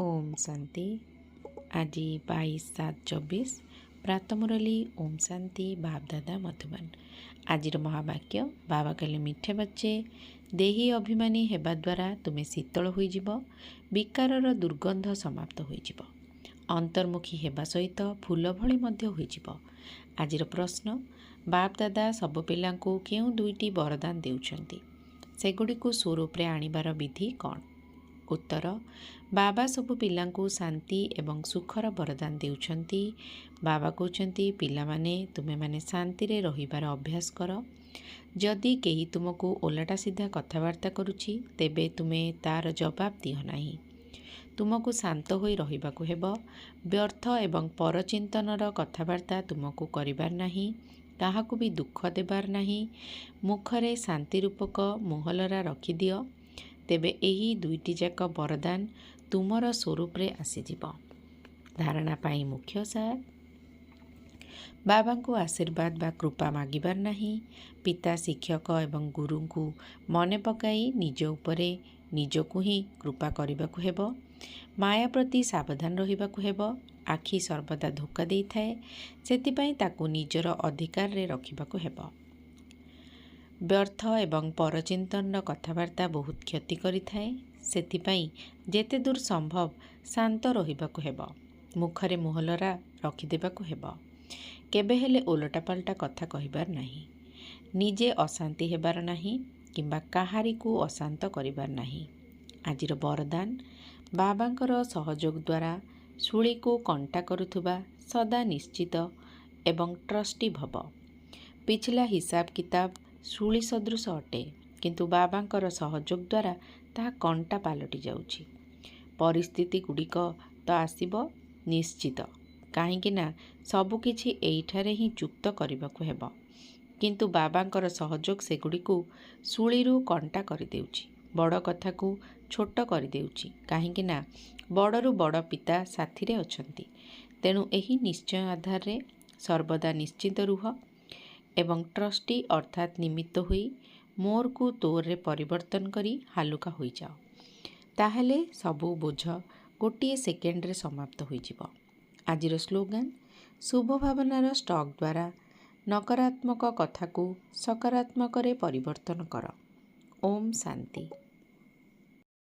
ओम शांति। आज 22/7/24 प्रातमुरली ओम शांति बाप दादा मधुबन। आज महावाक्य बाबा कहले मिठे बच्चे देही अभिमानी हेबा द्वारा तुमे शीतल होइजिब, विकारर दुर्गंध समाप्त होइजिब, अंतर्मुखी हेबा सहित फूल भली मध्य होइजिब। आजिर प्रश्न, बाप दादा सब पिलांकु केउ दुईटी वरदान देउछंती, सेगुड़िकु स्वरूप आनिबार विधि कौन? उत्तर, बाबा सबु पिलांकु शांति एवं सुखर वरदान देउछंती। बाबा कहउछंती पिला माने तुमे माने शांति रे रहिबार अभ्यास कर। जदि केही तुमको ओलाटा सीधा कथबार्ता करुछि तेबे तुमे तार जवाब दियो नाही। तुमको शांत होई रहिबाकु हेबो। व्यर्थ एवं परचिंतनर कथबार्ता तुमको करिबार नाही। काहाकु भी दुख देबार नाही। मुखरे शांति रूपक मोहलरा रखि दियो, तेबे एही दुईटी जाक वरदान तुमर स्वरूप रे आसीजिब। धारणा पाई मुख्य सार, बाबा को आशीर्वाद बा कृपा मागिबार नाही। पिता शिक्षक एवं गुरु को मने पकाई निज उपरे निजकु ही कृपा करिबाकु हेबो। माया प्रति सावधान रहिबाकु हेबो। आखि सर्वदा धोका देई थाए, सेतिपई ताकु निजर अधिकार रे रखिबाकु हेबो। व्यर्थ एवं परचिंतन कथबार्ता बहुत क्षति करि थाए, सेतिपई जेते दूर संभव शांत रहिबाकु हेबो। मुखरे मोहलरा रखिदेबाकु हेबो। केबे हेले ओलटा पाल्टा कथा कहिबार नाही। निजे अशांति हेबार नाही किंबा काहारिकु अशांत करिबार नाही। आजिर वरदान, बाबांकर सहयोग द्वारा सुळीको कंटा करुथुबा सदा निश्चित एवं ट्रस्टी भव। पिछला हिसाब किताब सुली सदृश अटे, किंतु बाबांकर सहयोग द्वारा ताहा कंटा पालटि जाउछि। परिस्थिति गुड़िक तो आसिब निश्चित, काहींकि ना सबुकिछि एइठारे ही चुक्त करिबाकु हेबो, किंतु बाबांकर सहयोग सेगुड़िकु सुळीरु कंटा करिदेउछि। बड़ कथाकु छोट करिदेउछि, काहींकि ना बड़रु बड़ पिता साथीरे अछंती। तेणु एही निश्चय आधार रे सर्वदा निश्चित रुह एवं ट्रस्टी अर्थात निमित्त होई मोर को तोर रे परिवर्तन करी हालुका होई जाओ। ताहेले सबु बोझ गोटिए सेकेंड रे समाप्त होई जिवो। आजिर स्लोगान, शुभ भावनार स्टॉक द्वारा नकारात्मक कथा को सकारात्मक रे परिवर्तन कर। ओम शांति।